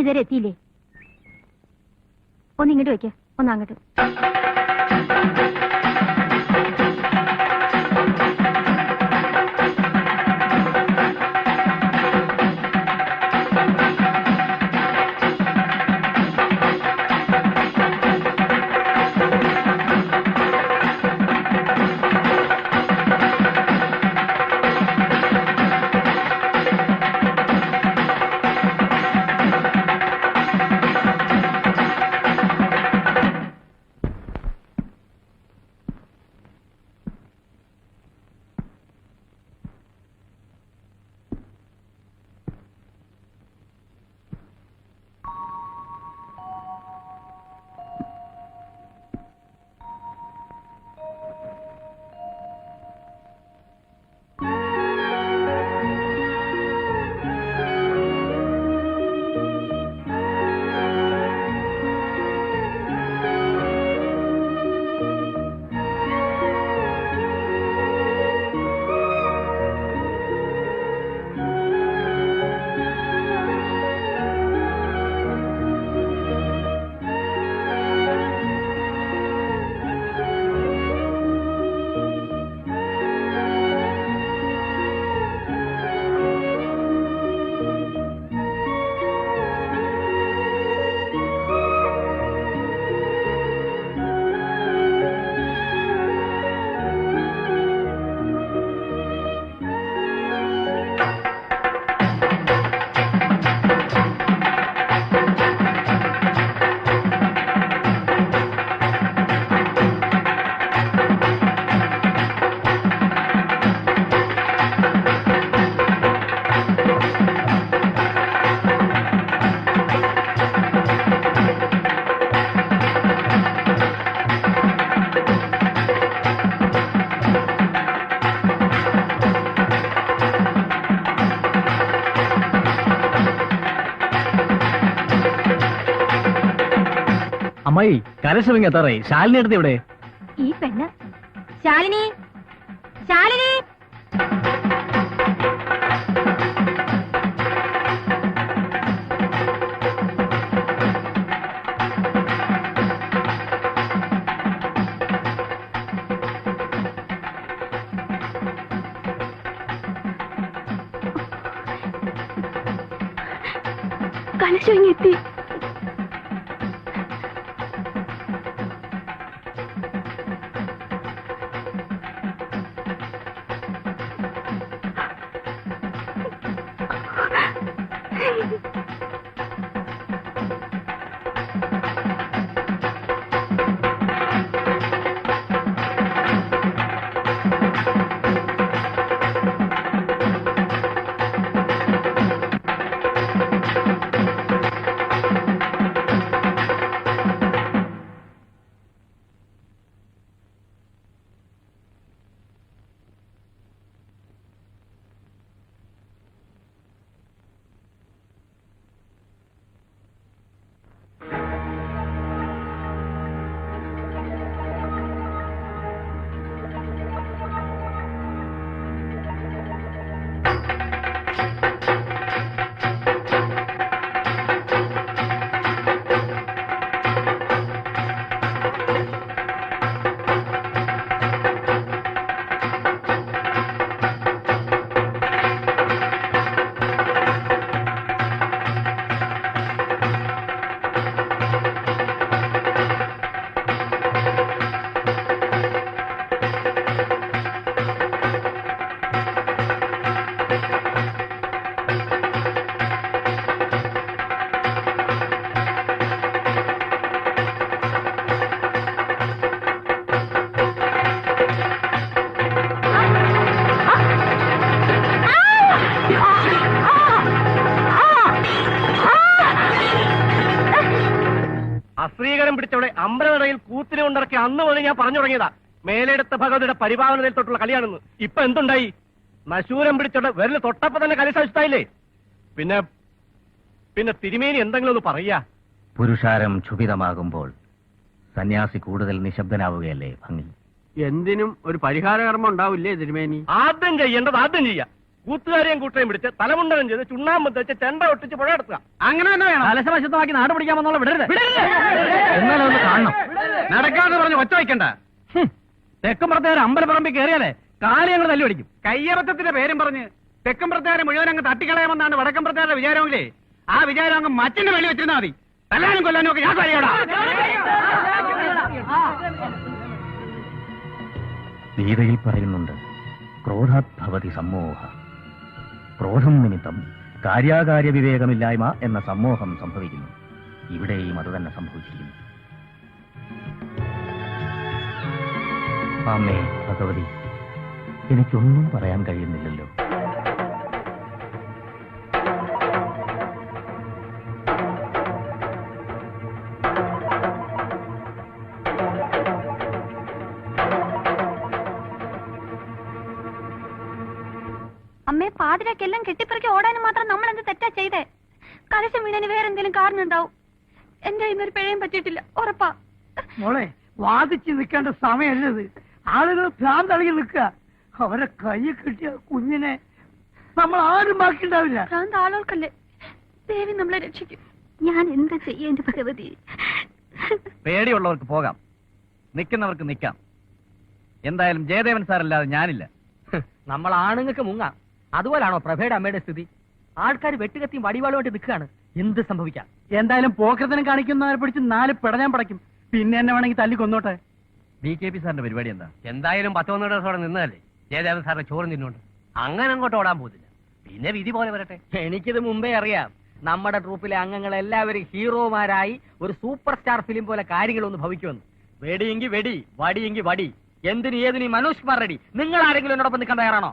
ഇതുവരെ എത്തിയില്ലേ? ഒന്ന് ഇങ്ങോട്ട് വെക്ക, ഒന്ന് അങ്ങോട്ട്. അമ്മായി കരശ്രമിങ് എത്താറായി. ശാലിനി എടുത്ത് ഇവിടെ. ഈ പെണ്ണ് ശാലിനി, ശാലിനി. കലശങ്ങെത്തി. അശ്രീകരം പിടിച്ചവളെ അമ്പലനടയിൽ കൂത്തിനെ കൊണ്ടിറക്കി അന്ന് മുതൽ ഞാൻ പറഞ്ഞു തുടങ്ങിയതാ മേലെടുത്ത ഭഗവതിയുടെ പരിപാലനയിൽ തൊട്ടുള്ള കളിയാണെന്ന്. ഇപ്പൊ എന്തുണ്ടായി? നശൂരം പിടിച്ചോണ്ട് വിരല് തൊട്ടപ്പോ തന്നെ കലിശായില്ലേ? പിന്നെ പിന്നെ തിരുമേനി എന്തെങ്കിലും ഒന്ന് പറയാ. പുരുഷാരം ക്ഷുഭിതമാകുമ്പോൾ സന്യാസി കൂടുതൽ നിശബ്ദനാവുകയല്ലേ ഭംഗി. എന്തിനും ഒരു പരിഹാര കർമ്മം ഉണ്ടാവില്ലേ തിരുമേനി? ആദ്യം ചെയ്യേണ്ടത് ആദ്യം ചെയ്യാ. കൂത്തുകാരെയും കൂട്ടരെയും പിടിച്ച് തലമുണ്ടനം ചെയ്ത് ചുണ്ണാമ്പ് വെച്ച് ചെണ്ട ഒട്ടിച്ച് പുഴ എടുക്കുക. അങ്ങനെ തന്നെ വേണം. കലശവശുദ്ധമാക്കി നാട് പിടിക്കാമെന്നുള്ള വിടരുത്. എന്നാലും ഒന്ന് കാണണം. നടക്കാതെ പറഞ്ഞ് ഒച്ച വയ്ക്കണ്ട. തെക്കുംപുറത്തേരെ അമ്പലപ്പറമ്പിൽ കയറിയാലേ കാലി ഞങ്ങൾ തല്ലി പിടിക്കും. കയ്യറത്തത്തിന്റെ പേരും പറഞ്ഞ് തെക്കമ്പുറത്തേരെ മുഴുവൻ അങ്ങ് തട്ടിക്കളയാമെന്നാണ് വടക്കമ്പുറത്തേരുടെ വിചാരമെങ്കിലേ ആ വിചാരം അങ്ങ് മറ്റിന്റെ വെളി വെച്ചിരുന്നാ മതി. തല്ലാനും കൊല്ലാനും ഒക്കെ ഞാൻ കഴിയോടാ. ഗീതയിൽ പറയുന്നുണ്ട്, ക്രോധാത് ഭവതി സമ്മോഹ. ക്രോധം നിമിത്തം കാര്യാകാര്യ വിവേകമില്ലായ്മ എന്ന സമ്മോഹം സംഭവിക്കുന്നു. ഇവിടെയും അത് തന്നെ സംഭവിച്ചിരിക്കുന്നു. അമ്മേ ഭഗവതി, എനിക്കൊന്നും പറയാൻ കഴിയുന്നില്ലല്ലോ. അമ്മേ, പാതിരക്കെല്ലാം കെട്ടിപ്പറക്കി ഓടാനും മാത്രം നമ്മൾ എന്ത് തെറ്റാ ചെയ്തേ? കലശം വീണന് വേറെ എന്തെങ്കിലും കാരണം ഉണ്ടാവും. എന്റെ ഇന്നൊരു പിഴയും പറ്റിയിട്ടില്ല, ഉറപ്പാ. മോളെ, വാദിച്ച് നിൽക്കേണ്ട സമയമല്ലത്. ആളുകൾ ഭ്രാന്തളകി നിൽക്കുക. അവരെ കൈ കിട്ടിയ കുഞ്ഞിനെ നമ്മൾ ആരും ബാക്കിണ്ടാവില്ല. ഭ്രാന്ത് ആളുകൾക്കല്ലേ, ദേവി നമ്മളെ രക്ഷിക്കും. ഞാൻ എന്താ ചെയ്യേണ്ട ഭഗവതി? പേടിയുള്ളവർക്ക് പോകാം, നിൽക്കുന്നവർക്ക് നിൽക്കാം. എന്തായാലും ജയദേവൻ സാറല്ലാതെ ഞാനില്ല. നമ്മൾ ആണുങ്ങൾക്ക് മുങ്ങാം. അതുപോലാണോ പ്രഭയുടെ അമ്മയുടെ സ്ഥിതി? ആൾക്കാർ വെട്ടുകത്തിയും വടിവാളുമായിട്ട് നിൽക്കുകയാണ്. എന്ത് സംഭവിക്കാം? എന്തായാലും പോക്കരത്തിനും കാണിക്കുന്നവരെ പിടിച്ച് 4 പിടഞ്ഞാൻ പടയ്ക്കും. പിന്നെ എന്നെ വേണമെങ്കിൽ തല്ലി കൊന്നോട്ടെ. BKP സാറിന്റെ പരിപാടി എന്താ? എന്തായാലും 10-12 ദിവസം നിന്നതല്ലേ ജയദേവൻ സാറിന്റെ ചോറ് തിന്നുകൊണ്ട്. അങ്ങനെ അങ്ങോട്ട് ഓടാൻ പോകുന്നില്ല. പിന്നെ വിധി പോലെ വരട്ടെ. എനിക്കിത് മുമ്പേ അറിയാം. നമ്മുടെ ട്രൂപ്പിലെ അംഗങ്ങൾ എല്ലാവരും ഹീറോമാരായി ഒരു സൂപ്പർ സ്റ്റാർ ഫിലിം പോലെ കാര്യങ്ങളൊന്ന് ഭവിക്കുമെന്ന്. വെടിയെങ്കിൽ വെടി, വടിയെങ്കിൽ വടി, എന്തിന് ഏതിന് മനോജ് കുമാർ റെഡി. നിങ്ങൾ ആരെങ്കിലും എന്നോടൊപ്പം നിൽക്കാൻ തയ്യാറാണോ?